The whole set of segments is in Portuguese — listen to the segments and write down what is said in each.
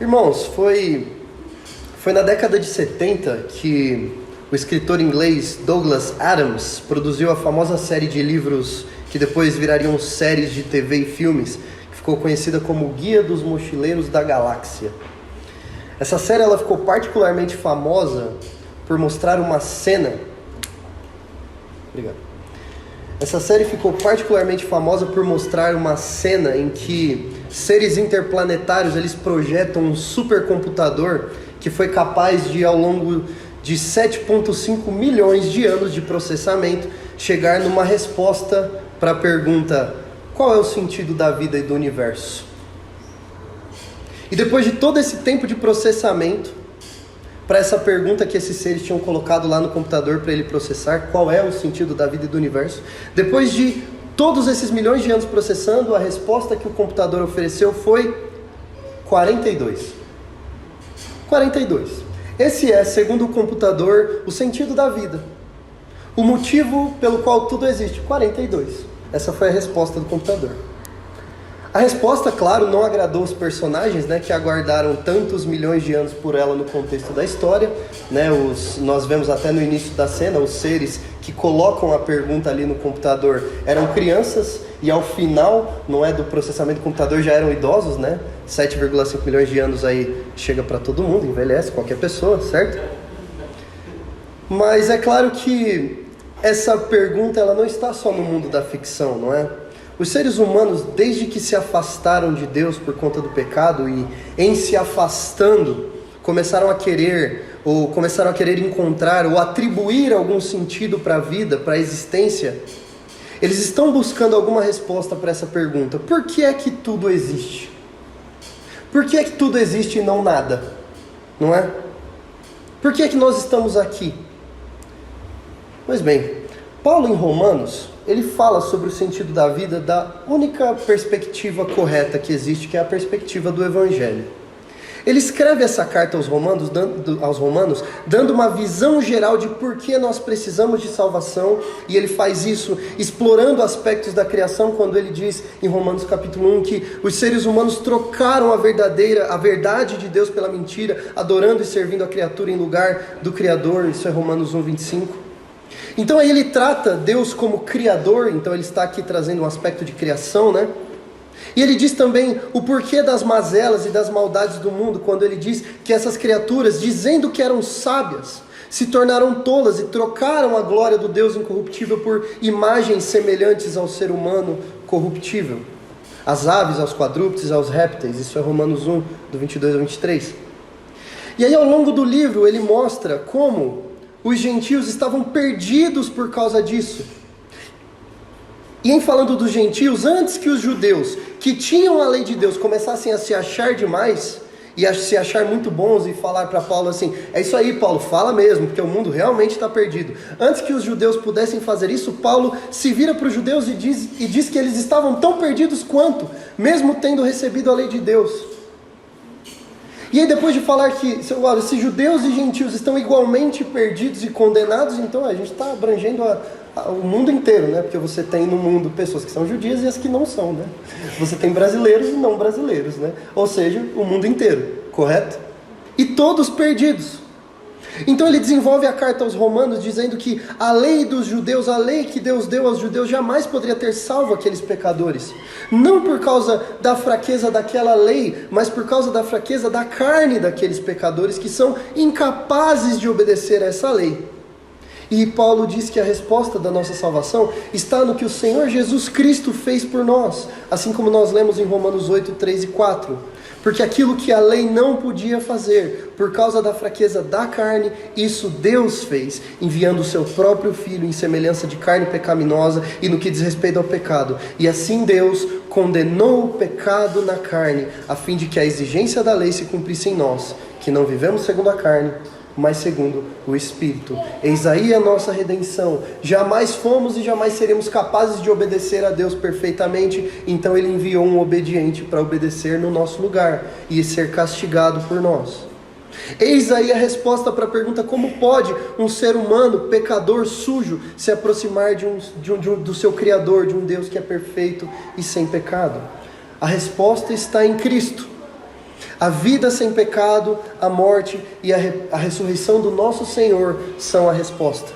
Irmãos, foi na década de 70 que o escritor inglês Douglas Adams produziu a famosa série de livros que depois virariam séries de TV e filmes, que ficou conhecida como Guia dos Mochileiros da Galáxia. Essa série ela ficou particularmente famosa por mostrar uma cena... Obrigado. Essa série ficou particularmente famosa por mostrar uma cena em que seres interplanetários eles projetam um supercomputador que foi capaz de, ao longo de 7,5 milhões de anos de processamento, chegar numa resposta para a pergunta: qual é o sentido da vida e do universo? E depois de todo esse tempo de processamento, para essa pergunta que esses seres tinham colocado lá no computador para ele processar, qual é o sentido da vida e do universo, depois de todos esses milhões de anos processando, a resposta que o computador ofereceu foi 42. 42. Esse é, segundo o computador, o sentido da vida. O motivo pelo qual tudo existe. 42. Essa foi a resposta do computador. A resposta, claro, não agradou os personagens, que aguardaram tantos milhões de anos por ela no contexto da história. Nós vemos até no início da cena, os seres que colocam a pergunta ali no computador eram crianças, e ao final, do processamento do computador, já eram idosos, 7,5 milhões de anos aí chega para todo mundo, envelhece qualquer pessoa, certo? Mas é claro que essa pergunta ela não está só no mundo da ficção, não é? Os seres humanos, desde que se afastaram de Deus por conta do pecado e em se afastando, começaram a querer encontrar ou atribuir algum sentido para a vida, para a existência. Eles estão buscando alguma resposta para essa pergunta: por que é que tudo existe? Por que é que tudo existe e não nada? Não é? Por que é que nós estamos aqui? Pois bem, Paulo em Romanos, ele fala sobre o sentido da vida da única perspectiva correta que existe, que é a perspectiva do Evangelho. Ele escreve essa carta aos Romanos, dando uma visão geral de por que nós precisamos de salvação, e ele faz isso explorando aspectos da criação, quando ele diz em Romanos capítulo 1 que os seres humanos trocaram a verdade de Deus pela mentira, adorando e servindo a criatura em lugar do Criador. Isso é Romanos 1, 25. Então aí ele trata Deus como Criador, então ele está aqui trazendo um aspecto de criação, E ele diz também o porquê das mazelas e das maldades do mundo, quando ele diz que essas criaturas, dizendo que eram sábias, se tornaram tolas e trocaram a glória do Deus incorruptível por imagens semelhantes ao ser humano corruptível. As aves, aos quadrúpedes, aos répteis, isso é Romanos 1, do 22 ao 23. E aí ao longo do livro ele mostra como os gentios estavam perdidos por causa disso. E em falando dos gentios, antes que os judeus, que tinham a lei de Deus, começassem a se achar demais, e a se achar muito bons, e falar para Paulo assim: é isso aí, Paulo, fala mesmo, porque o mundo realmente está perdido. Antes que os judeus pudessem fazer isso, Paulo se vira para os judeus e diz que eles estavam tão perdidos quanto, mesmo tendo recebido a lei de Deus. E aí depois de falar que se judeus e gentios estão igualmente perdidos e condenados, então a gente está abrangendo o mundo inteiro, Porque você tem no mundo pessoas que são judias e as que não são, Você tem brasileiros e não brasileiros, Ou seja, o mundo inteiro, correto? E todos perdidos. Então ele desenvolve a carta aos Romanos dizendo que a lei dos judeus, a lei que Deus deu aos judeus, jamais poderia ter salvo aqueles pecadores. Não por causa da fraqueza daquela lei, mas por causa da fraqueza da carne daqueles pecadores que são incapazes de obedecer a essa lei. E Paulo diz que a resposta da nossa salvação está no que o Senhor Jesus Cristo fez por nós, assim como nós lemos em Romanos 8, 3 e 4. Porque aquilo que a lei não podia fazer, por causa da fraqueza da carne, isso Deus fez, enviando o seu próprio Filho em semelhança de carne pecaminosa e no que diz respeito ao pecado. E assim Deus condenou o pecado na carne, a fim de que a exigência da lei se cumprisse em nós, que não vivemos segundo a carne, mas segundo o Espírito. Eis aí a nossa redenção. Jamais fomos e jamais seremos capazes de obedecer a Deus perfeitamente, então Ele enviou um obediente para obedecer no nosso lugar e ser castigado por nós. Eis aí a resposta para a pergunta: como pode um ser humano, pecador, sujo, se aproximar do seu Criador, de um Deus que é perfeito e sem pecado? A resposta está em Cristo. A vida sem pecado, a morte e a ressurreição do nosso Senhor são a resposta.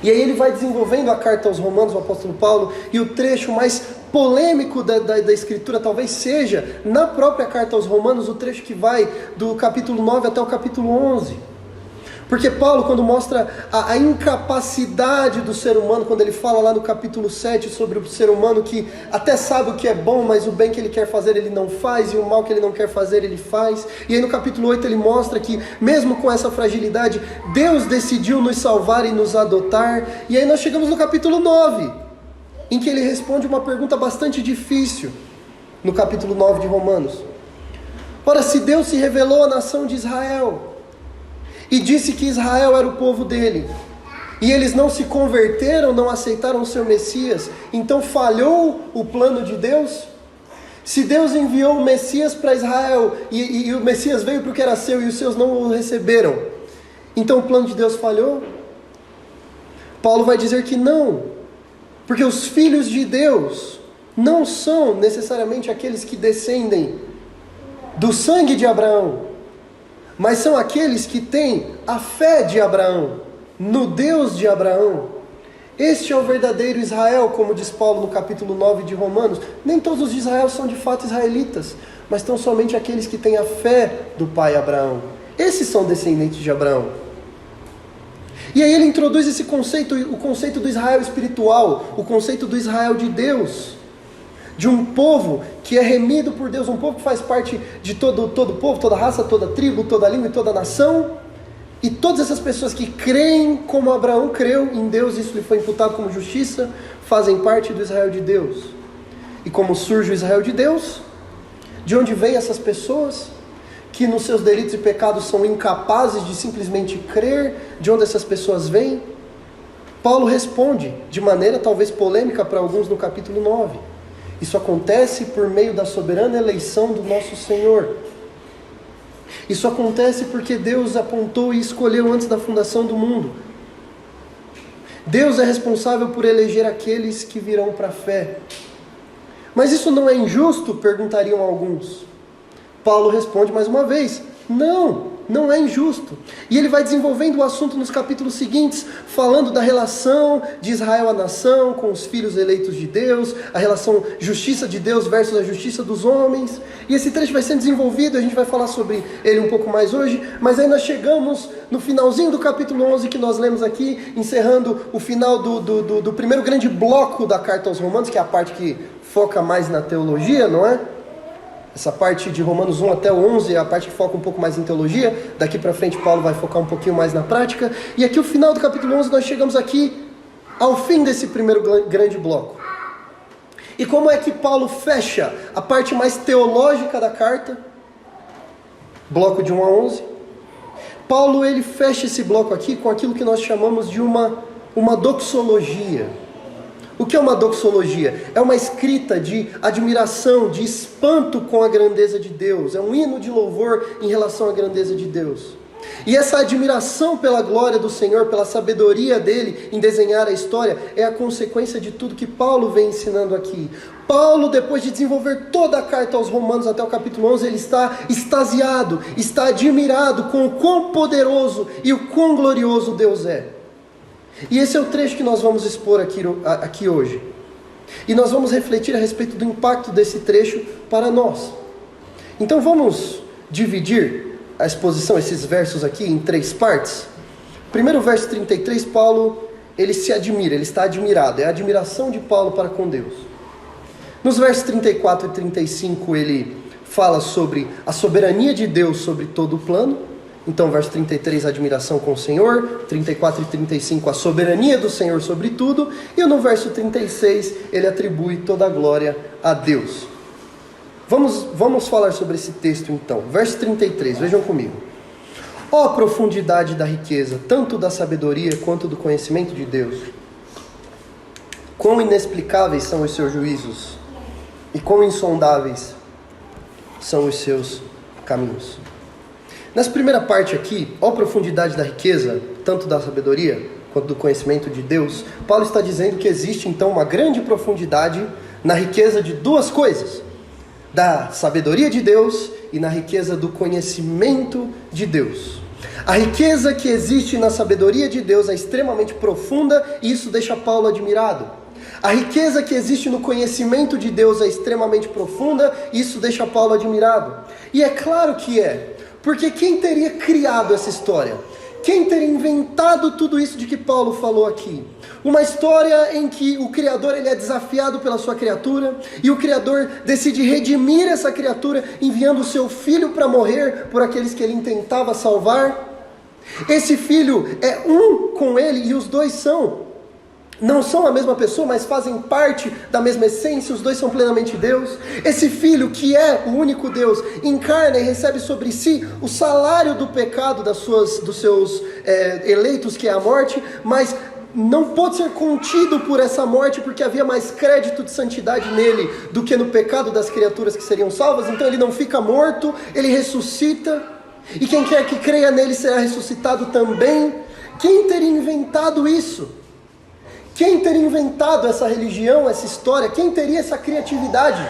E aí ele vai desenvolvendo a carta aos Romanos, o apóstolo Paulo, e o trecho mais polêmico da Escritura talvez seja, na própria carta aos Romanos, o trecho que vai do capítulo 9 até o capítulo 11. Porque Paulo, quando mostra a incapacidade do ser humano, quando ele fala lá no capítulo 7 sobre o ser humano que até sabe o que é bom, mas o bem que ele quer fazer ele não faz, e o mal que ele não quer fazer ele faz. E aí no capítulo 8 ele mostra que mesmo com essa fragilidade, Deus decidiu nos salvar e nos adotar. E aí nós chegamos no capítulo 9, em que ele responde uma pergunta bastante difícil, no capítulo 9 de Romanos. Ora, se Deus se revelou à nação de Israel e disse que Israel era o povo dele, e eles não se converteram, não aceitaram o seu Messias, então falhou o plano de Deus? Se Deus enviou o Messias para Israel, e o Messias veio para o que era seu, e os seus não o receberam, então o plano de Deus falhou? Paulo vai dizer que não, porque os filhos de Deus não são necessariamente aqueles que descendem do sangue de Abraão, mas são aqueles que têm a fé de Abraão, no Deus de Abraão. Este é o verdadeiro Israel, como diz Paulo no capítulo 9 de Romanos. Nem todos os de Israel são de fato israelitas, mas tão somente aqueles que têm a fé do pai Abraão. Esses são descendentes de Abraão. E aí ele introduz esse conceito, o conceito do Israel espiritual, o conceito do Israel de Deus, de um povo que é remido por Deus, um povo que faz parte de todo povo, toda raça, toda tribo, toda língua e toda nação. E todas essas pessoas que creem como Abraão creu em Deus, isso lhe foi imputado como justiça, fazem parte do Israel de Deus. E como surge o Israel de Deus? De onde vêm essas pessoas que nos seus delitos e pecados são incapazes de simplesmente crer? De onde essas pessoas vêm? Paulo responde, de maneira talvez polêmica para alguns, no capítulo 9. Isso acontece por meio da soberana eleição do nosso Senhor. Isso acontece porque Deus apontou e escolheu antes da fundação do mundo. Deus é responsável por eleger aqueles que virão para a fé. Mas isso não é injusto? Perguntariam alguns. Paulo responde mais uma vez, não é injusto. E ele vai desenvolvendo o assunto nos capítulos seguintes, falando da relação de Israel à nação, com os filhos eleitos de Deus, a relação justiça de Deus versus a justiça dos homens. E esse trecho vai sendo desenvolvido, a gente vai falar sobre ele um pouco mais hoje, mas aí nós chegamos no finalzinho do capítulo 11 que nós lemos aqui, encerrando o final do primeiro grande bloco da carta aos Romanos, que é a parte que foca mais na teologia, não é? Essa parte de Romanos 1 até o 11 é a parte que foca um pouco mais em teologia. Daqui para frente Paulo vai focar um pouquinho mais na prática. E aqui o final do capítulo 11 nós chegamos aqui ao fim desse primeiro grande bloco. E como é que Paulo fecha a parte mais teológica da carta? Bloco de 1 a 11. Paulo ele fecha esse bloco aqui com aquilo que nós chamamos de uma doxologia. O que é uma doxologia? É uma escrita de admiração, de espanto com a grandeza de Deus. É um hino de louvor em relação à grandeza de Deus. E essa admiração pela glória do Senhor, pela sabedoria dele em desenhar a história, é a consequência de tudo que Paulo vem ensinando aqui. Paulo, depois de desenvolver toda a carta aos Romanos até o capítulo 11, ele está extasiado, está admirado com o quão poderoso e o quão glorioso Deus é. E esse é o trecho que nós vamos expor aqui hoje. E nós vamos refletir a respeito do impacto desse trecho para nós. Então vamos dividir a exposição, esses versos aqui, em 3 partes. Primeiro verso 33, Paulo, ele se admira, ele está admirado. É a admiração de Paulo para com Deus. Nos versos 34 e 35, ele fala sobre a soberania de Deus sobre todo o plano. Então, verso 33, a admiração com o Senhor. 34 e 35, a soberania do Senhor sobre tudo. E no verso 36, ele atribui toda a glória a Deus. Vamos falar sobre esse texto então. Verso 33, vejam comigo. Ó profundidade da riqueza, tanto da sabedoria quanto do conhecimento de Deus. Quão inexplicáveis são os seus juízos, e quão insondáveis são os seus caminhos. Nessa primeira parte aqui, ó profundidade da riqueza, tanto da sabedoria quanto do conhecimento de Deus, Paulo está dizendo que existe então uma grande profundidade na riqueza de 2 coisas: da sabedoria de Deus e na riqueza do conhecimento de Deus. A riqueza que existe na sabedoria de Deus é extremamente profunda e isso deixa Paulo admirado. A riqueza que existe no conhecimento de Deus é extremamente profunda e isso deixa Paulo admirado. E é claro que é, porque quem teria criado essa história? Quem teria inventado tudo isso de que Paulo falou aqui? Uma história em que o Criador ele é desafiado pela sua criatura e o Criador decide redimir essa criatura enviando o seu Filho para morrer por aqueles que ele intentava salvar. Esse Filho é um com ele e os dois não são a mesma pessoa, mas fazem parte da mesma essência, os dois são plenamente Deus. Esse Filho, que é o único Deus, encarna e recebe sobre si o salário do pecado dos seus eleitos, que é a morte, mas não pôde ser contido por essa morte, porque havia mais crédito de santidade nele do que no pecado das criaturas que seriam salvas. Então ele não fica morto, ele ressuscita, e quem quer que creia nele será ressuscitado também. Quem teria inventado isso? Quem teria inventado essa religião, essa história? Quem teria essa criatividade?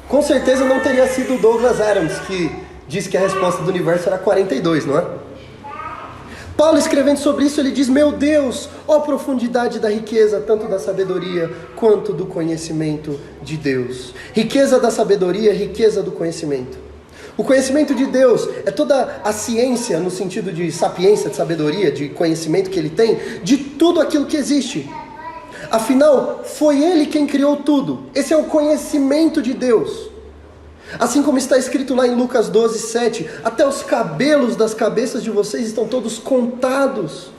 Com certeza não teria sido Douglas Adams, que disse que a resposta do universo era 42, não é? Paulo, escrevendo sobre isso, ele diz: meu Deus, ó profundidade da riqueza, tanto da sabedoria quanto do conhecimento de Deus. Riqueza da sabedoria, riqueza do conhecimento. O conhecimento de Deus é toda a ciência, no sentido de sapiência, de sabedoria, de conhecimento que ele tem, de tudo aquilo que existe. Afinal, foi ele quem criou tudo. Esse é o conhecimento de Deus. Assim como está escrito lá em Lucas 12, 7, até os cabelos das cabeças de vocês estão todos contados.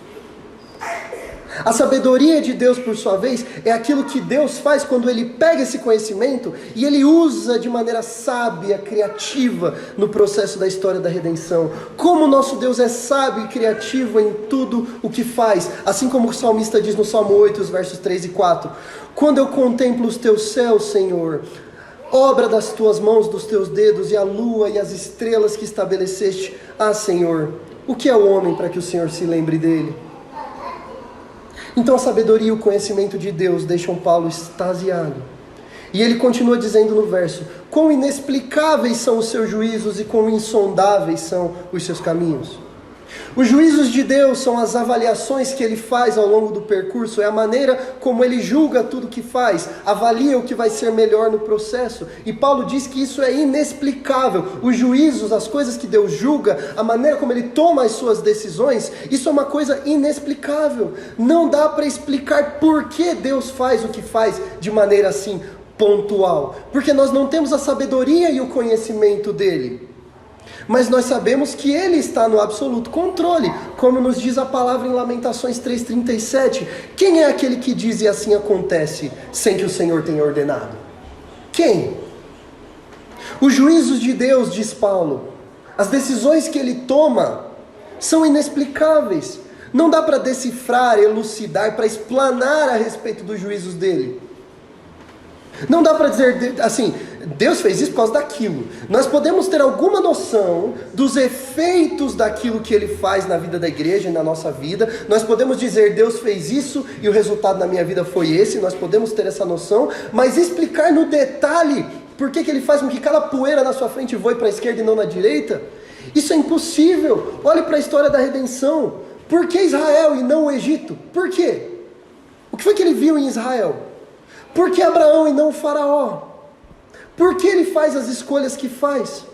A sabedoria de Deus, por sua vez, é aquilo que Deus faz quando Ele pega esse conhecimento e Ele usa de maneira sábia, criativa, no processo da história da redenção. Como o nosso Deus é sábio e criativo em tudo o que faz, assim como o salmista diz no Salmo 8, os versos 3 e 4. Quando eu contemplo os teus céus, Senhor, obra das tuas mãos, dos teus dedos, e a lua e as estrelas que estabeleceste, Senhor, o que é o homem para que o Senhor se lembre dele? Então a sabedoria e o conhecimento de Deus deixam Paulo extasiado. E ele continua dizendo no verso: quão inexplicáveis são os seus juízos e quão insondáveis são os seus caminhos. Os juízos de Deus são as avaliações que Ele faz ao longo do percurso, é a maneira como Ele julga tudo que faz, avalia o que vai ser melhor no processo. E Paulo diz que isso é inexplicável. Os juízos, as coisas que Deus julga, a maneira como Ele toma as suas decisões, isso é uma coisa inexplicável. Não dá para explicar por que Deus faz o que faz de maneira assim pontual, porque nós não temos a sabedoria e o conhecimento dEle. Mas nós sabemos que Ele está no absoluto controle, como nos diz a palavra em Lamentações 3,37. Quem é aquele que diz e assim acontece, sem que o Senhor tenha ordenado? Quem? Os juízos de Deus, diz Paulo, as decisões que Ele toma, são inexplicáveis. Não dá para decifrar, elucidar, para explanar a respeito dos juízos dEle. Não dá para dizer assim, Deus fez isso por causa daquilo. Nós podemos ter alguma noção dos efeitos daquilo que Ele faz na vida da igreja e na nossa vida. Nós podemos dizer, Deus fez isso e o resultado na minha vida foi esse. Nós podemos ter essa noção, mas explicar no detalhe por que Ele faz com que cada poeira na sua frente voe para a esquerda e não na direita, isso é impossível. Olhe para a história da redenção. Por que Israel e não o Egito? Por quê? O que foi que Ele viu em Israel? Por que Abraão e não o Faraó? Por que ele faz as escolhas que faz?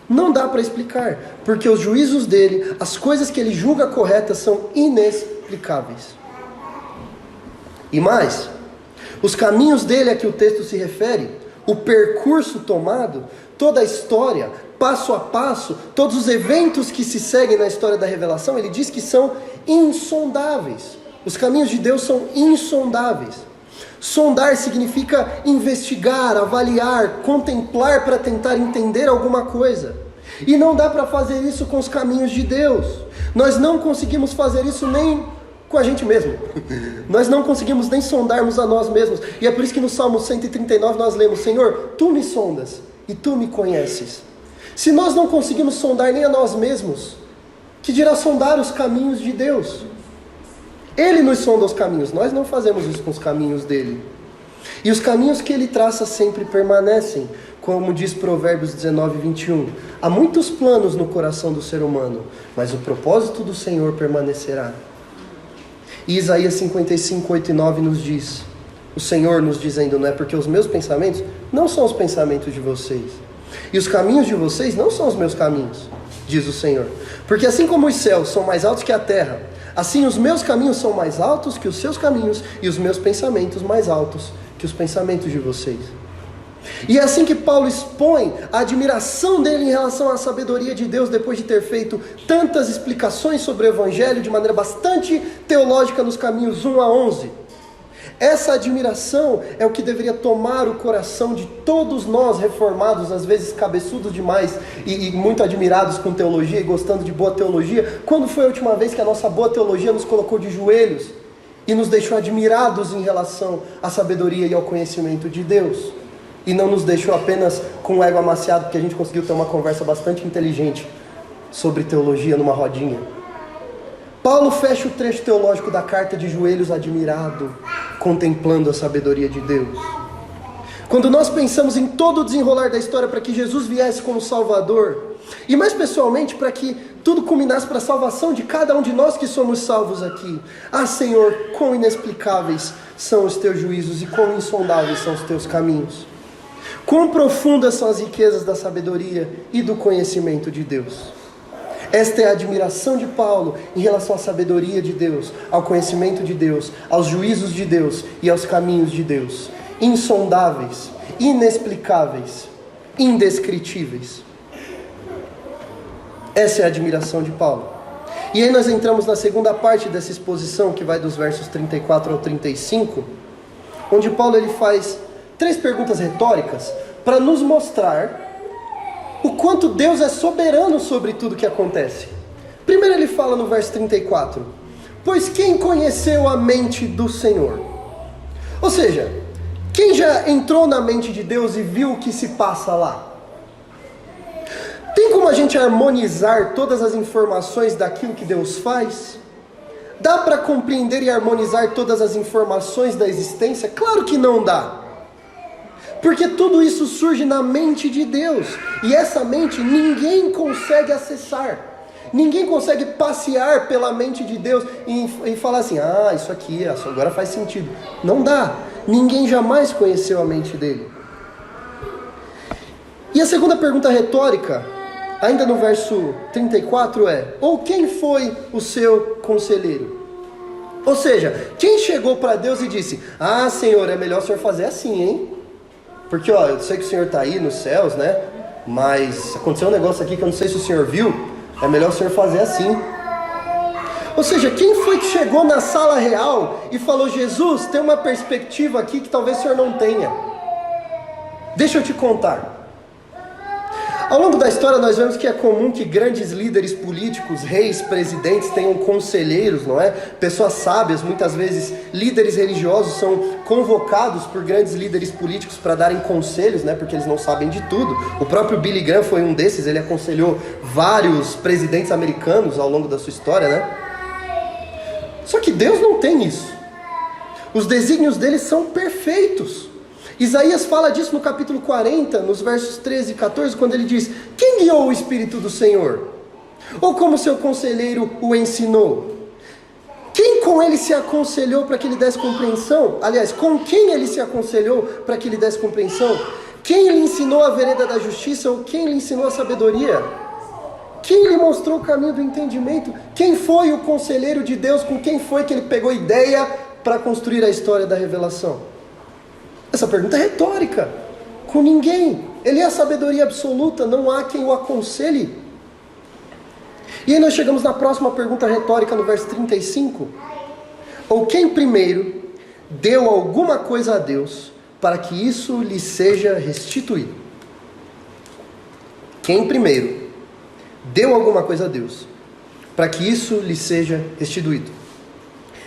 Não dá para explicar, porque os juízos dele, as coisas que ele julga corretas são inexplicáveis. E mais, os caminhos dele a que o texto se refere, o percurso tomado, toda a história, passo a passo, todos os eventos que se seguem na história da revelação, ele diz que são insondáveis. Os caminhos de Deus são insondáveis. Sondar significa investigar, avaliar, contemplar para tentar entender alguma coisa. E não dá para fazer isso com os caminhos de Deus. Nós não conseguimos fazer isso nem com a gente mesmo. Nós não conseguimos nem sondarmos a nós mesmos. E é por isso que no Salmo 139 nós lemos: Senhor, Tu me sondas e Tu me conheces. Se nós não conseguimos sondar nem a nós mesmos, que dirá sondar os caminhos de Deus? Ele nos sonda os caminhos, nós não fazemos isso com os caminhos dele. E os caminhos que ele traça sempre permanecem, Como diz Provérbios 19:21, há muitos planos no coração do ser humano, mas o propósito do Senhor permanecerá. E Isaías 55:8 e 9 nos diz, o Senhor nos dizendo, não é porque os meus pensamentos não são os pensamentos de vocês, e os caminhos de vocês não são os meus caminhos, diz o Senhor. Porque assim como os céus são mais altos que a terra, assim os meus caminhos são mais altos que os seus caminhos, e os meus pensamentos mais altos que os pensamentos de vocês. E é assim que Paulo expõe a admiração dele em relação à sabedoria de Deus, depois de ter feito tantas explicações sobre o Evangelho, de maneira bastante teológica nos caminhos 1 a 11. Essa admiração é o que deveria tomar o coração de todos nós reformados, às vezes cabeçudos demais e muito admirados com teologia e gostando de boa teologia. Quando foi a última vez que a nossa boa teologia nos colocou de joelhos e nos deixou admirados em relação à sabedoria e ao conhecimento de Deus? E não nos deixou apenas com o ego amaciado, porque a gente conseguiu ter uma conversa bastante inteligente sobre teologia numa rodinha. Paulo fecha o trecho teológico da carta de joelhos admirado, contemplando a sabedoria de Deus. Quando nós pensamos em todo o desenrolar da história para que Jesus viesse como Salvador, e mais pessoalmente para que tudo culminasse para a salvação de cada um de nós que somos salvos aqui. Ah, Senhor, quão inexplicáveis são os teus juízos e quão insondáveis são os teus caminhos. Quão profundas são as riquezas da sabedoria e do conhecimento de Deus. Esta é a admiração de Paulo em relação à sabedoria de Deus, ao conhecimento de Deus, aos juízos de Deus e aos caminhos de Deus. Insondáveis, inexplicáveis, indescritíveis. Essa é a admiração de Paulo. E aí nós entramos na segunda parte dessa exposição, que vai dos versos 34 ao 35, onde Paulo ele faz 3 perguntas retóricas para nos mostrar o quanto Deus é soberano sobre tudo que acontece. Primeiro ele fala no verso 34, pois quem conheceu a mente do Senhor? Ou seja, quem já entrou na mente de Deus e viu o que se passa lá? Tem como a gente harmonizar todas as informações daquilo que Deus faz? Dá para compreender e harmonizar todas as informações da existência? Claro que não dá. Porque tudo isso surge na mente de Deus. E essa mente ninguém consegue acessar. Ninguém consegue passear pela mente de Deus e falar assim, ah, isso aqui agora faz sentido. Não dá. Ninguém jamais conheceu a mente dele. E a segunda pergunta retórica, ainda no verso 34 é, ou quem foi o seu conselheiro? Ou seja, quem chegou para Deus e disse, ah, Senhor, é melhor o Senhor fazer assim, hein? Porque, eu sei que o Senhor está aí nos céus, né? Mas aconteceu um negócio aqui que eu não sei se o Senhor viu. É melhor o Senhor fazer assim. Ou seja, quem foi que chegou na sala real e falou, Jesus, tem uma perspectiva aqui que talvez o Senhor não tenha. Deixa eu te contar. Ao longo da história nós vemos que é comum que grandes líderes políticos, reis, presidentes tenham conselheiros, não é? Pessoas sábias, muitas vezes líderes religiosos são convocados por grandes líderes políticos para darem conselhos, né? Porque eles não sabem de tudo. O próprio Billy Graham foi um desses, ele aconselhou vários presidentes americanos ao longo da sua história, né? Só que Deus não tem isso. Os desígnios dele são perfeitos. Isaías fala disso no capítulo 40, nos versos 13 e 14, quando ele diz, quem guiou o Espírito do Senhor? Ou como seu conselheiro o ensinou? Quem com ele se aconselhou para que ele desse compreensão? Aliás, com quem ele se aconselhou para que ele desse compreensão? Quem lhe ensinou a vereda da justiça ou quem lhe ensinou a sabedoria? Quem lhe mostrou o caminho do entendimento? Quem foi o conselheiro de Deus? Com quem foi que ele pegou ideia para construir a história da revelação? Essa pergunta é retórica. Com ninguém. Ele é a sabedoria absoluta, não há quem o aconselhe. E aí nós chegamos na próxima pergunta retórica no verso 35. Ou quem primeiro deu alguma coisa a Deus para que isso lhe seja restituído? Quem primeiro deu alguma coisa a Deus para que isso lhe seja restituído?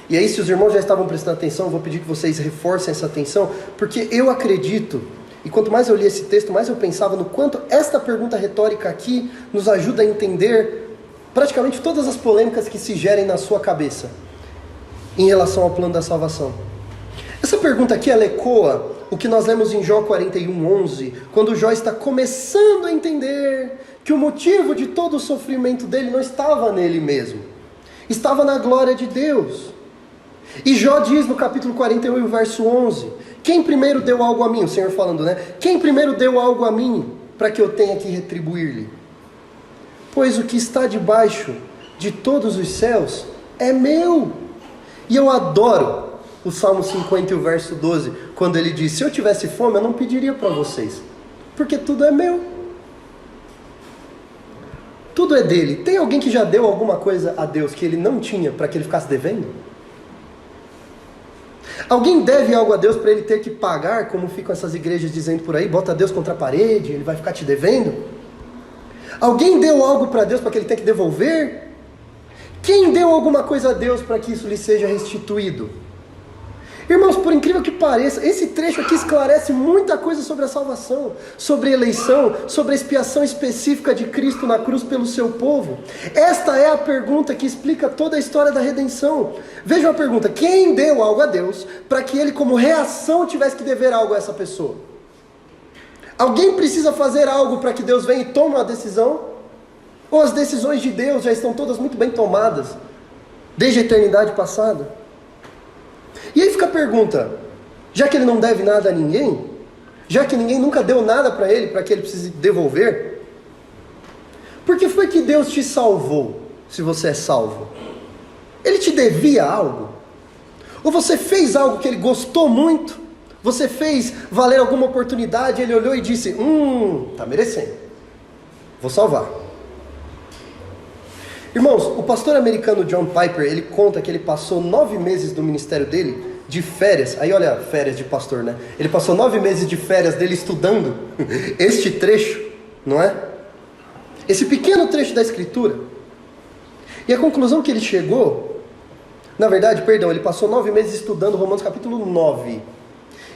E aí, se os irmãos já estavam prestando atenção, eu vou pedir que vocês reforcem essa atenção, porque eu acredito, e quanto mais eu li esse texto, mais eu pensava no quanto esta pergunta retórica aqui nos ajuda a entender praticamente todas as polêmicas que se gerem na sua cabeça em relação ao plano da salvação. Essa pergunta aqui, ela ecoa o que nós lemos em Jó 41:11, quando Jó está começando a entender que o motivo de todo o sofrimento dele não estava nele mesmo, estava na glória de Deus. E Jó diz no capítulo 41, verso 11, quem primeiro deu algo a mim? O Senhor falando, né? Quem primeiro deu algo a mim, para que eu tenha que retribuir-lhe? Pois o que está debaixo de todos os céus é meu. E eu adoro o Salmo 50 e o verso 12, quando ele diz, se eu tivesse fome, eu não pediria para vocês, porque tudo é meu. Tudo é dele. Tem alguém que já deu alguma coisa a Deus que ele não tinha, para que ele ficasse devendo? Alguém deve algo a Deus para ele ter que pagar, como ficam essas igrejas dizendo por aí, bota Deus contra a parede, ele vai ficar te devendo? Alguém deu algo para Deus para que ele tenha que devolver? Quem deu alguma coisa a Deus para que isso lhe seja restituído? Irmãos, por incrível que pareça, esse trecho aqui esclarece muita coisa sobre a salvação, sobre a eleição, sobre a expiação específica de Cristo na cruz pelo seu povo. Esta é a pergunta que explica toda a história da redenção. Vejam a pergunta, quem deu algo a Deus para que ele como reação tivesse que dever algo a essa pessoa? Alguém precisa fazer algo para que Deus venha e tome uma decisão? Ou as decisões de Deus já estão todas muito bem tomadas, desde a eternidade passada? E aí fica a pergunta, já que ele não deve nada a ninguém, já que ninguém nunca deu nada para ele que precise devolver, por que foi que Deus te salvou, se você é salvo? Ele te devia algo? Ou você fez algo que ele gostou muito? Você fez valer alguma oportunidade, ele olhou e disse, tá merecendo, vou salvar. Irmãos, o pastor americano John Piper, ele conta que ele passou 9 meses do ministério dele de férias. Aí olha, férias de pastor, né? Ele passou 9 meses de férias dele estudando este trecho, não é? Esse pequeno trecho da Escritura. E a conclusão que ele chegou, na verdade, ele passou 9 meses estudando Romanos capítulo 9.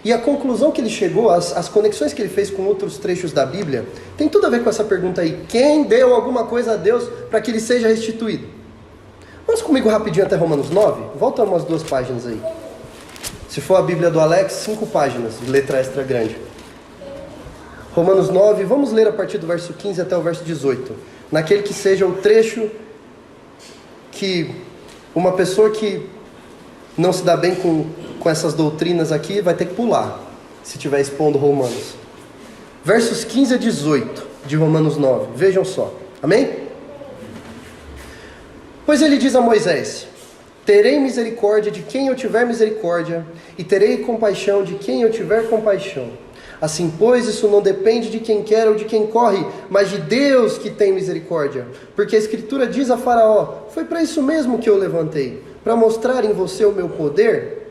E a conclusão que ele chegou, as conexões que ele fez com outros trechos da Bíblia, tem tudo a ver com essa pergunta aí. Quem deu alguma coisa a Deus para que ele seja restituído? Vamos comigo rapidinho até Romanos 9? Volta umas 2 páginas aí. Se for a Bíblia do Alex, 5 páginas, de letra extra grande. Romanos 9, vamos ler a partir do verso 15 até o verso 18. Naquele que seja o trecho que uma pessoa que não se dá bem com essas doutrinas aqui, vai ter que pular, se estiver expondo Romanos. Versos 15 a 18 de Romanos 9, vejam só, amém? Pois ele diz a Moisés, terei misericórdia de quem eu tiver misericórdia, e terei compaixão de quem eu tiver compaixão. Assim, pois, isso não depende de quem quer ou de quem corre, mas de Deus que tem misericórdia. Porque a Escritura diz a Faraó, foi para isso mesmo que eu levantei, para mostrar em você o meu poder,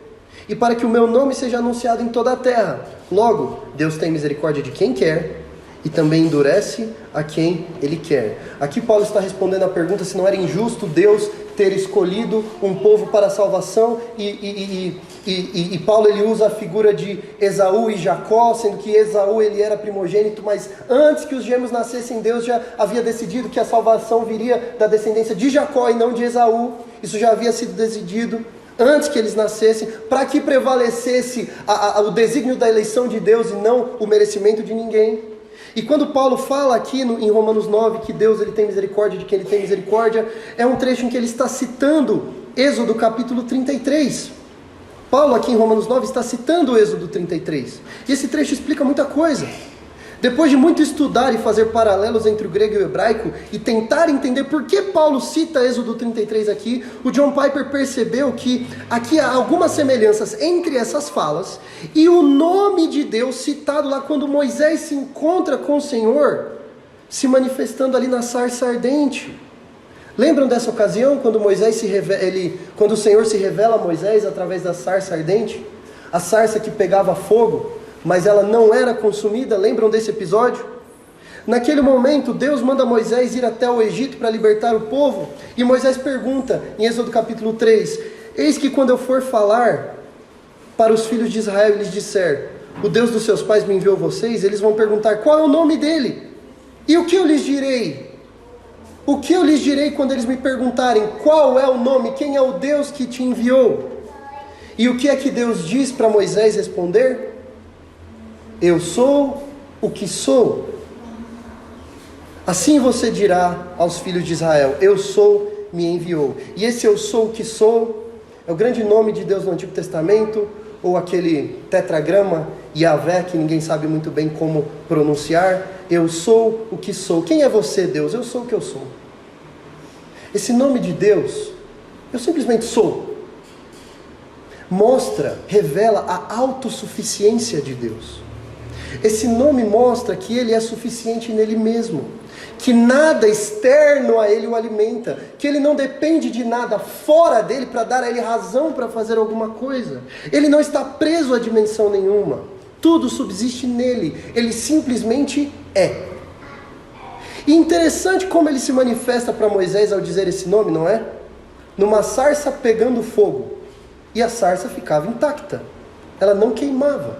e para que o meu nome seja anunciado em toda a terra. Logo, Deus tem misericórdia de quem quer, e também endurece a quem Ele quer. Aqui Paulo está respondendo a pergunta se não era injusto Deus ter escolhido um povo para a salvação, e Paulo ele usa a figura de Esaú e Jacó, sendo que Esaú ele era primogênito, mas antes que os gêmeos nascessem, Deus já havia decidido que a salvação viria da descendência de Jacó e não de Esaú. Isso já havia sido decidido antes que eles nascessem, para que prevalecesse o desígnio da eleição de Deus e não o merecimento de ninguém. E quando Paulo fala aqui em Romanos 9 que Deus ele tem misericórdia de quem ele tem misericórdia, é um trecho em que ele está citando Êxodo capítulo 33. Paulo aqui em Romanos 9 está citando o Êxodo 33. E esse trecho explica muita coisa. Depois de muito estudar e fazer paralelos entre o grego e o hebraico e tentar entender por que Paulo cita Êxodo 33 aqui, o John Piper percebeu que aqui há algumas semelhanças entre essas falas e o nome de Deus citado lá quando Moisés se encontra com o Senhor, se manifestando ali na sarça ardente. Lembram dessa ocasião quando quando o Senhor se revela a Moisés através da sarça ardente? A sarça que pegava fogo, mas ela não era consumida. Lembram desse episódio? Naquele momento, Deus manda Moisés ir até o Egito para libertar o povo, e Moisés pergunta, em Êxodo capítulo 3, eis que quando eu for falar para os filhos de Israel e lhes disser, o Deus dos seus pais me enviou vocês, eles vão perguntar, qual é o nome dele? E o que eu lhes direi? O que eu lhes direi quando eles me perguntarem, qual é o nome, quem é o Deus que te enviou? E o que é que Deus diz para Moisés responder? eu sou o que sou. Assim você dirá aos filhos de Israel, eu sou, me enviou. E esse eu sou o que sou é o grande nome de Deus no Antigo Testamento, ou aquele tetragrama Yahvé, que ninguém sabe muito bem como pronunciar. Eu sou o que sou. Quem é você, Deus? Eu sou o que eu sou. Esse nome de Deus, eu simplesmente sou, mostra, revela a autossuficiência de Deus. Esse nome mostra que Ele é suficiente nele mesmo, que nada externo a Ele o alimenta, que Ele não depende de nada fora dEle para dar a Ele razão para fazer alguma coisa. Ele não está preso a dimensão nenhuma, tudo subsiste nele, Ele simplesmente é. E interessante como Ele se manifesta para Moisés ao dizer esse nome, não é? Numa sarça pegando fogo, e a sarça ficava intacta, ela não queimava.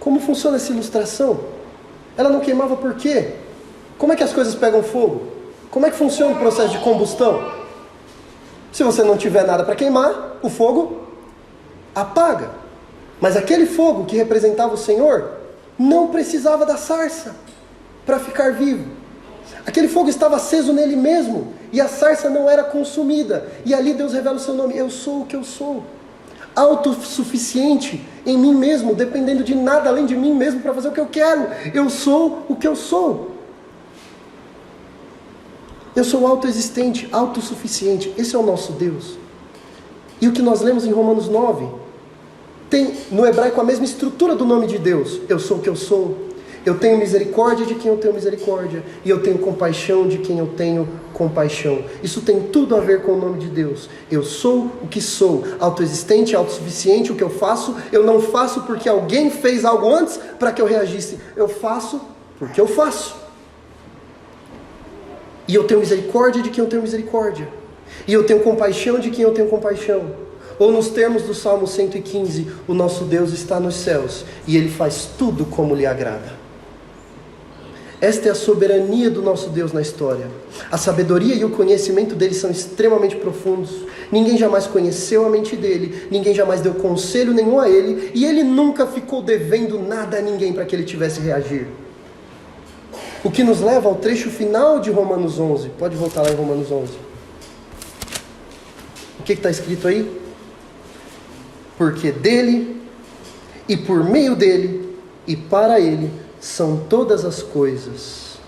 Como funciona essa ilustração? Ela não queimava por quê? Como é que as coisas pegam fogo? Como é que funciona o processo de combustão? Se você não tiver nada para queimar, o fogo apaga. Mas aquele fogo que representava o Senhor não precisava da sarça para ficar vivo. Aquele fogo estava aceso nele mesmo e a sarça não era consumida. E ali Deus revela o seu nome. Eu sou o que eu sou. Autossuficiente em mim mesmo, dependendo de nada além de mim mesmo para fazer o que eu quero. Eu sou o que eu sou. Eu sou autoexistente, autossuficiente. Esse é o nosso Deus. E o que nós lemos em Romanos 9 tem no hebraico a mesma estrutura do nome de Deus. Eu sou o que eu sou. Eu tenho misericórdia de quem eu tenho misericórdia. E eu tenho compaixão de quem eu tenho compaixão. Isso tem tudo a ver com o nome de Deus. Eu sou o que sou. Autoexistente, autossuficiente. O que eu faço, eu não faço porque alguém fez algo antes para que eu reagisse. Eu faço porque eu faço. E eu tenho misericórdia de quem eu tenho misericórdia. E eu tenho compaixão de quem eu tenho compaixão. Ou nos termos do Salmo 115, o nosso Deus está nos céus e Ele faz tudo como lhe agrada. Esta é a soberania do nosso Deus na história. A sabedoria e o conhecimento dele são extremamente profundos. Ninguém jamais conheceu a mente dele, ninguém jamais deu conselho nenhum a ele, e ele nunca ficou devendo nada a ninguém para que ele tivesse reagir. O que nos leva ao trecho final de Romanos 11. Pode voltar lá em Romanos 11. O que está escrito aí? Porque dele, e por meio dele, e para ele, são todas as coisas.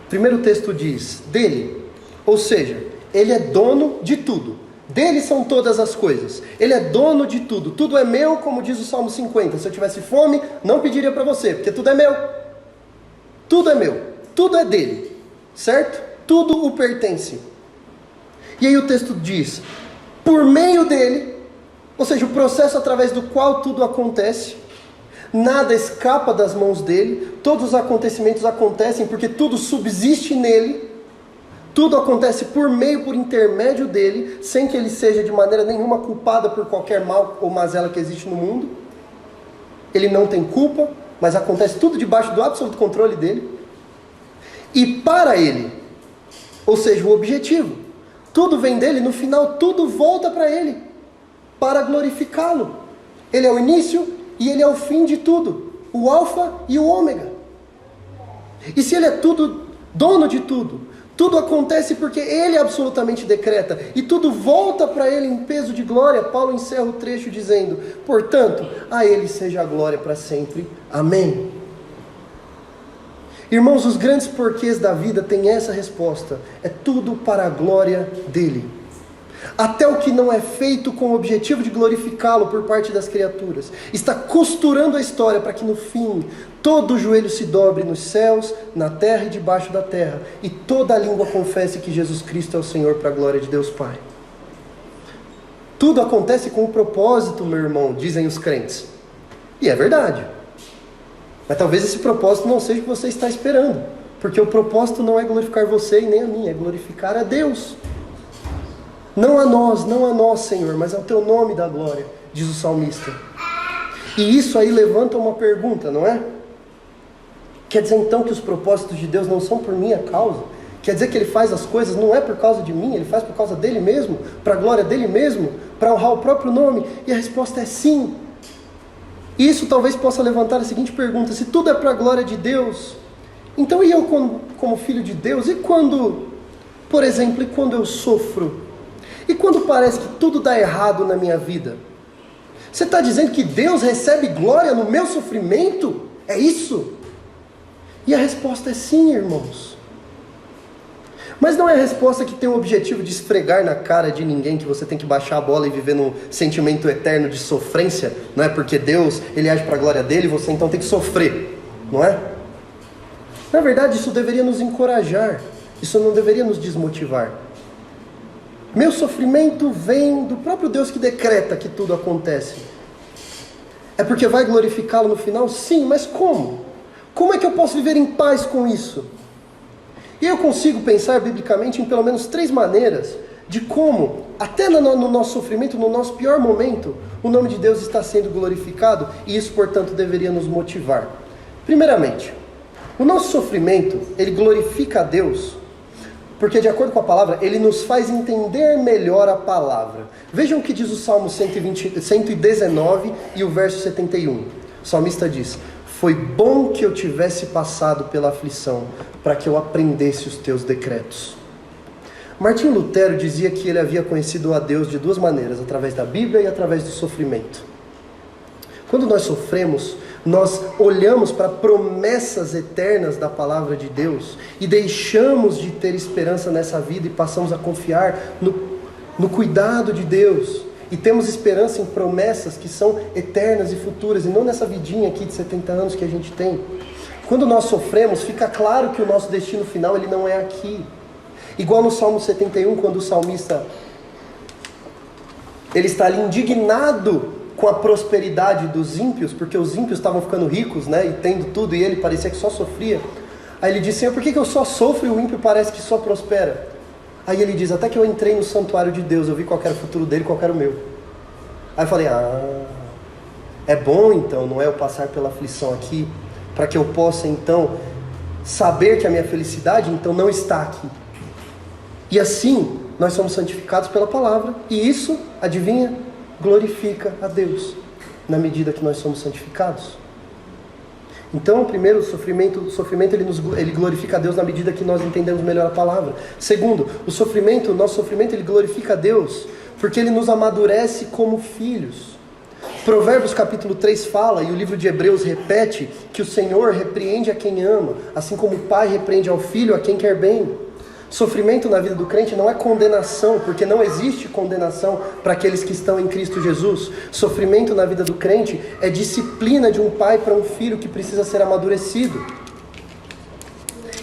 Primeiro texto diz, dele, ou seja, ele é dono de tudo. Dele são todas as coisas. Ele é dono de tudo. Tudo é meu, como diz o Salmo 50. Se eu tivesse fome, não pediria para você, porque tudo é meu. Tudo é meu. Tudo é dele. Certo? Tudo o pertence. E aí o texto diz, por meio dele, ou seja, o processo através do qual tudo acontece, nada escapa das mãos dele, todos os acontecimentos acontecem porque tudo subsiste nele, tudo acontece por meio, por intermédio dele, sem que ele seja de maneira nenhuma culpado por qualquer mal ou mazela que existe no mundo. Ele não tem culpa, mas acontece tudo debaixo do absoluto controle dele. E para ele, ou seja, o objetivo, tudo vem dele, no final tudo volta para ele, para glorificá-lo. Ele é o início e ele é o fim de tudo, o alfa e o ômega. E se ele é tudo, dono de tudo, tudo acontece porque ele absolutamente decreta, e tudo volta para ele em peso de glória. Paulo encerra o trecho dizendo, portanto, a ele seja a glória para sempre. Amém. Irmãos, os grandes porquês da vida têm essa resposta, é tudo para a glória dele. Até o que não é feito com o objetivo de glorificá-lo por parte das criaturas, está costurando a história para que no fim, todo o joelho se dobre nos céus, na terra e debaixo da terra, e toda a língua confesse que Jesus Cristo é o Senhor para a glória de Deus Pai. Tudo acontece com um propósito, meu irmão, dizem os crentes. E é verdade. Mas talvez esse propósito não seja o que você está esperando, porque o propósito não é glorificar você e nem a mim, é glorificar a Deus. Não a nós, Senhor, mas ao teu nome da glória, diz o salmista. E isso aí levanta uma pergunta, não é? Quer dizer então que os propósitos de Deus não são por minha causa? Quer dizer que Ele faz as coisas não é por causa de mim, Ele faz por causa dEle mesmo, para a glória dEle mesmo, para honrar o próprio nome? E a resposta é sim. E isso talvez possa levantar a seguinte pergunta: se tudo é para a glória de Deus, então e eu como filho de Deus? E quando, por exemplo, e quando eu sofro? E quando parece que tudo dá errado na minha vida? Você está dizendo que Deus recebe glória no meu sofrimento? É isso? E a resposta é sim, irmãos. Mas não é a resposta que tem o objetivo de esfregar na cara de ninguém que você tem que baixar a bola e viver num sentimento eterno de sofrência, não é? Porque Deus, Ele age para a glória dele, você então tem que sofrer, não é? Na verdade, isso deveria nos encorajar, isso não deveria nos desmotivar. Meu sofrimento vem do próprio Deus que decreta que tudo acontece. É porque vai glorificá-lo no final? Sim, mas como? Como é que eu posso viver em paz com isso? E eu consigo pensar biblicamente em pelo menos 3 maneiras de como, até no nosso sofrimento, no nosso pior momento, o nome de Deus está sendo glorificado, e isso, portanto, deveria nos motivar. Primeiramente, o nosso sofrimento, ele glorifica a Deus, porque de acordo com a palavra, ele nos faz entender melhor a palavra. Vejam o que diz o Salmo 119 e o verso 71. O salmista diz: foi bom que eu tivesse passado pela aflição, para que eu aprendesse os teus decretos. Martinho Lutero dizia que ele havia conhecido a Deus de 2 maneiras, através da Bíblia e através do sofrimento. Quando nós sofremos, nós olhamos para promessas eternas da palavra de Deus e deixamos de ter esperança nessa vida e passamos a confiar no cuidado de Deus. E temos esperança em promessas que são eternas e futuras, e não nessa vidinha aqui de 70 anos que a gente tem. Quando nós sofremos, fica claro que o nosso destino final ele não é aqui. Igual no Salmo 71, quando o salmista ele está ali indignado com a prosperidade dos ímpios, porque os ímpios estavam ficando ricos, né, e tendo tudo, e ele parecia que só sofria. Aí ele diz: Senhor, por que eu só sofro e o ímpio parece que só prospera? Aí ele diz: até que eu entrei no santuário de Deus, eu vi qual era o futuro dele, qual era o meu. Aí eu falei: é bom então, não é, eu passar pela aflição aqui, para que eu possa então saber que a minha felicidade então não está aqui. E assim, nós somos santificados pela palavra, e isso, adivinha, glorifica a Deus, na medida que nós somos santificados. Então, primeiro, o sofrimento ele glorifica a Deus na medida que nós entendemos melhor a palavra. Segundo, o nosso sofrimento ele glorifica a Deus porque ele nos amadurece como filhos. Provérbios capítulo 3 fala, e o livro de Hebreus repete, que o Senhor repreende a quem ama, assim como o pai repreende ao filho a quem quer bem. Sofrimento na vida do crente não é condenação, porque não existe condenação para aqueles que estão em Cristo Jesus. Sofrimento na vida do crente é disciplina de um pai para um filho que precisa ser amadurecido.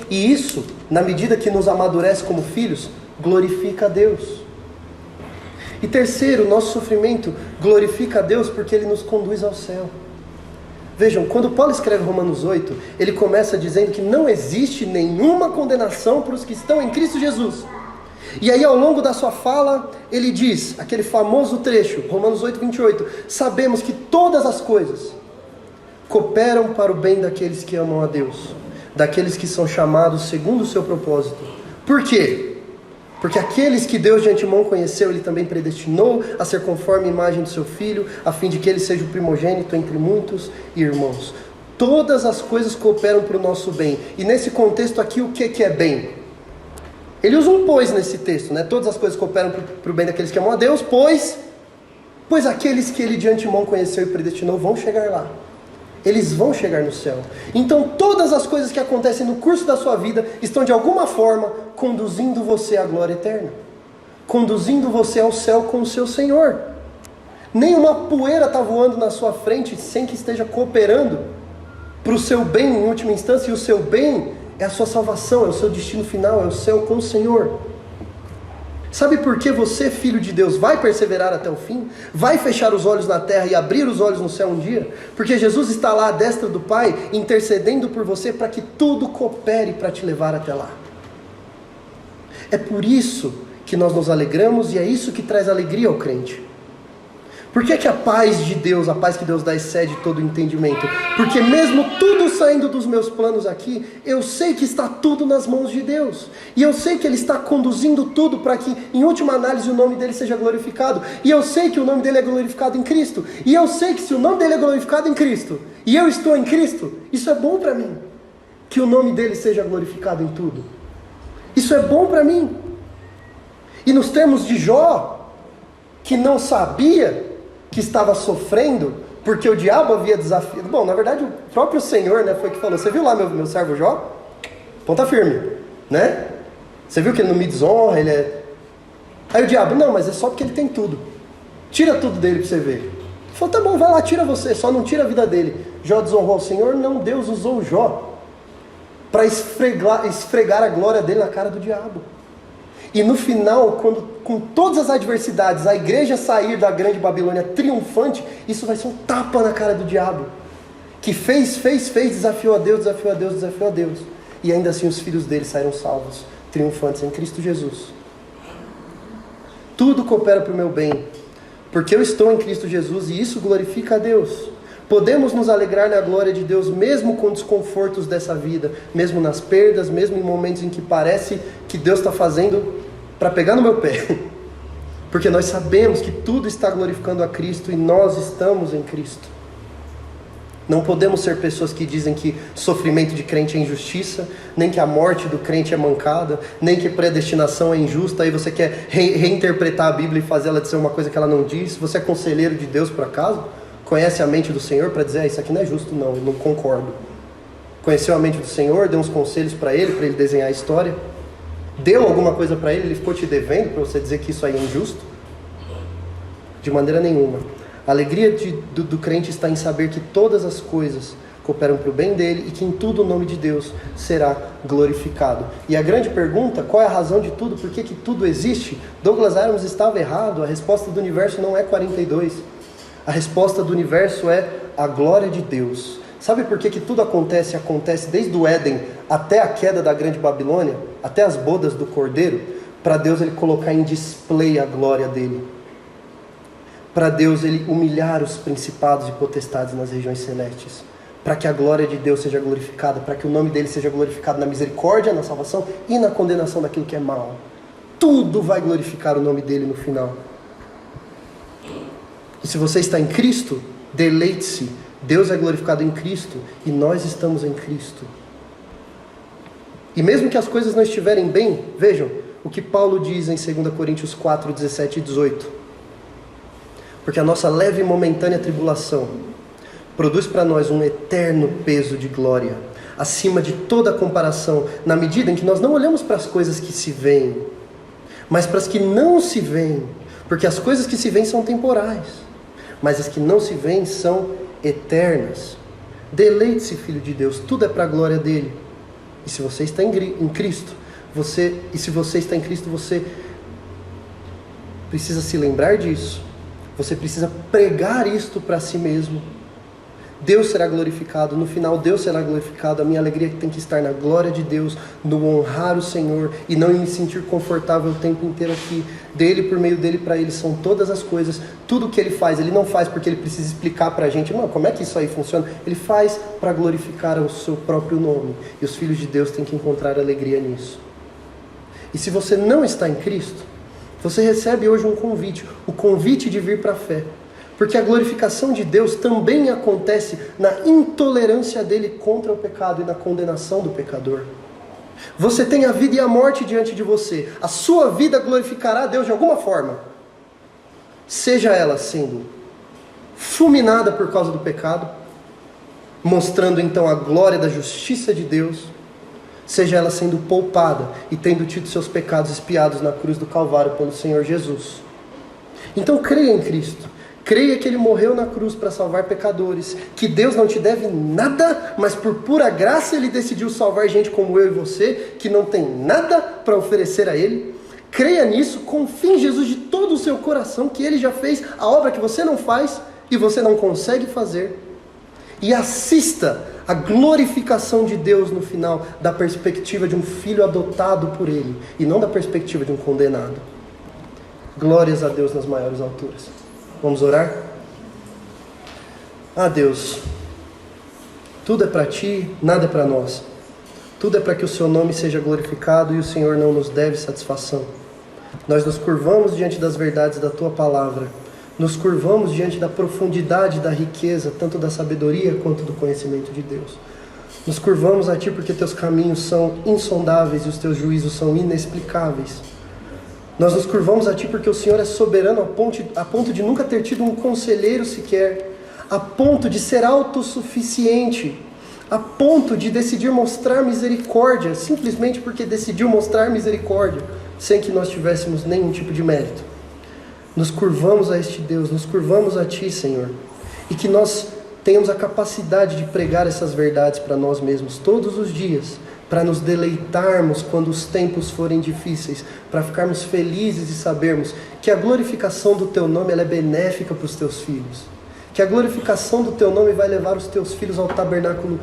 E isso, na medida que nos amadurece como filhos, glorifica a Deus. E terceiro, nosso sofrimento glorifica a Deus porque ele nos conduz ao céu. Vejam, quando Paulo escreve Romanos 8, ele começa dizendo que não existe nenhuma condenação para os que estão em Cristo Jesus. E aí ao longo da sua fala, ele diz, aquele famoso trecho, Romanos 8, 28, sabemos que todas as coisas cooperam para o bem daqueles que amam a Deus, daqueles que são chamados segundo o seu propósito. Por quê? Porque aqueles que Deus de antemão conheceu, Ele também predestinou a ser conforme a imagem do seu Filho, a fim de que Ele seja o primogênito entre muitos irmãos. Todas as coisas cooperam para o nosso bem. E nesse contexto aqui, o que é bem? Ele usa um pois nesse texto, né? Todas as coisas cooperam para o bem daqueles que amam a Deus, pois aqueles que Ele de antemão conheceu e predestinou vão chegar lá. Eles vão chegar no céu. Então todas as coisas que acontecem no curso da sua vida estão de alguma forma conduzindo você à glória eterna, conduzindo você ao céu com o seu Senhor. Nenhuma poeira está voando na sua frente sem que esteja cooperando para o seu bem em última instância, e o seu bem é a sua salvação, é o seu destino final, é o céu com o Senhor. Sabe por que você, filho de Deus, vai perseverar até o fim? Vai fechar os olhos na terra e abrir os olhos no céu um dia? Porque Jesus está lá à destra do Pai, intercedendo por você para que tudo coopere para te levar até lá. É por isso que nós nos alegramos, e é isso que traz alegria ao crente. Por que que a paz de Deus, a paz que Deus dá, excede todo o entendimento? Porque mesmo tudo saindo dos meus planos aqui, eu sei que está tudo nas mãos de Deus. E eu sei que Ele está conduzindo tudo para que, em última análise, o nome dEle seja glorificado. E eu sei que o nome dEle é glorificado em Cristo. E eu sei que se o nome dEle é glorificado em Cristo, e eu estou em Cristo, isso é bom para mim. Que o nome dEle seja glorificado em tudo. Isso é bom para mim. E nos termos de Jó, que não sabia que estava sofrendo, porque o diabo havia desafiado. Bom, na verdade, o próprio Senhor, né, foi que falou: você viu lá meu servo Jó? Ponta firme, né? Você viu que ele não me desonra, ele é... Aí o diabo: não, mas é só porque ele tem tudo. Tira tudo dele para você ver. Ele falou: tá bom, vai lá, tira você, só não tira a vida dele. Jó desonrou o Senhor? Não, Deus usou o Jó para esfregar a glória dele na cara do diabo. E no final, quando com todas as adversidades a igreja sair da grande Babilônia triunfante, isso vai ser um tapa na cara do diabo, que fez, desafiou a Deus. E ainda assim os filhos dele saíram salvos, triunfantes em Cristo Jesus. Tudo coopera para o meu bem, porque eu estou em Cristo Jesus e isso glorifica a Deus. Podemos nos alegrar na glória de Deus mesmo com desconfortos dessa vida, mesmo nas perdas, mesmo em momentos em que parece que Deus está fazendo para pegar no meu pé. Porque nós sabemos que tudo está glorificando a Cristo e nós estamos em Cristo. Não podemos ser pessoas que dizem que sofrimento de crente é injustiça, nem que a morte do crente é mancada, nem que predestinação é injusta. Aí você quer reinterpretar a Bíblia e fazer ela de ser uma coisa que ela não diz. Você é conselheiro de Deus por acaso? Conhece a mente do Senhor para dizer: isso aqui não é justo, não, eu não concordo. Conheceu a mente do Senhor, deu uns conselhos para ele desenhar a história? Deu alguma coisa para ele ficou te devendo para você dizer que isso aí é injusto? De maneira nenhuma. A alegria do crente está em saber que todas as coisas cooperam para o bem dele e que em tudo o nome de Deus será glorificado. E a grande pergunta: qual é a razão de tudo? Por que tudo existe? Douglas Adams estava errado. A resposta do universo não é 42. A resposta do universo é a glória de Deus. Sabe por que tudo acontece desde o Éden até a queda da grande Babilônia, até as bodas do Cordeiro? Para Deus ele colocar em display a glória dele. Para Deus ele humilhar os principados e potestades nas regiões celestes. Para que a glória de Deus seja glorificada, para que o nome dele seja glorificado na misericórdia, na salvação e na condenação daquilo que é mal. Tudo vai glorificar o nome dele no final. E se você está em Cristo, deleite-se. Deus é glorificado em Cristo e nós estamos em Cristo. E mesmo que as coisas não estiverem bem, vejam o que Paulo diz em 2 Coríntios 4, 17 e 18. Porque a nossa leve e momentânea tribulação produz para nós um eterno peso de glória, acima de toda comparação, na medida em que nós não olhamos para as coisas que se veem, mas para as que não se veem. Porque as coisas que se veem são temporais, mas as que não se veem são eternas. Deleite-se, filho de Deus, tudo é para a glória dele. E se você está em Cristo, você precisa se lembrar disso. Você precisa pregar isto para si mesmo. Deus será glorificado, no final Deus será glorificado. A minha alegria tem que estar na glória de Deus, no honrar o Senhor e não em me sentir confortável o tempo inteiro aqui. Dele, por meio dele, para ele são todas as coisas. Tudo que ele faz, ele não faz porque ele precisa explicar para a gente: não, como é que isso aí funciona? Ele faz para glorificar o seu próprio nome. E os filhos de Deus têm que encontrar alegria nisso. E se você não está em Cristo, você recebe hoje um convite, o convite de vir para a fé. Porque a glorificação de Deus também acontece na intolerância dele contra o pecado e na condenação do pecador. Você tem a vida e a morte diante de você. A sua vida glorificará a Deus de alguma forma. Seja ela sendo fulminada por causa do pecado, mostrando então a glória da justiça de Deus, seja ela sendo poupada e tendo tido seus pecados expiados na cruz do Calvário pelo Senhor Jesus. Então creia em Cristo. Creia que Ele morreu na cruz para salvar pecadores, que Deus não te deve nada, mas por pura graça Ele decidiu salvar gente como eu e você, que não tem nada para oferecer a Ele. Creia nisso, confie em Jesus de todo o seu coração, que Ele já fez a obra que você não faz e você não consegue fazer. E assista a glorificação de Deus no final, da perspectiva de um filho adotado por Ele, e não da perspectiva de um condenado. Glórias a Deus nas maiores alturas. Vamos orar? Ah, Deus, tudo é para Ti, nada é para nós. Tudo é para que o Seu nome seja glorificado e o Senhor não nos deve satisfação. Nós nos curvamos diante das verdades da Tua palavra. Nos curvamos diante da profundidade, da riqueza, tanto da sabedoria quanto do conhecimento de Deus. Nos curvamos a Ti porque Teus caminhos são insondáveis e os Teus juízos são inexplicáveis. Nós nos curvamos a Ti porque o Senhor é soberano a ponto de nunca ter tido um conselheiro sequer, a ponto de ser autossuficiente, a ponto de decidir mostrar misericórdia, simplesmente porque decidiu mostrar misericórdia, sem que nós tivéssemos nenhum tipo de mérito. Nos curvamos a este Deus, nos curvamos a Ti, Senhor, e que nós tenhamos a capacidade de pregar essas verdades para nós mesmos todos os dias, para nos deleitarmos quando os tempos forem difíceis, para ficarmos felizes e sabermos que a glorificação do Teu nome ela é benéfica para os Teus filhos, que a glorificação do Teu nome vai levar os Teus filhos ao tabernáculo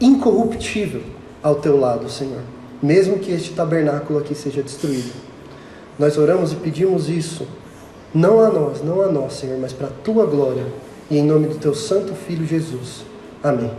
incorruptível ao Teu lado, Senhor, mesmo que este tabernáculo aqui seja destruído. Nós oramos e pedimos isso, não a nós, Senhor, mas para a Tua glória, e em nome do Teu Santo Filho Jesus. Amém.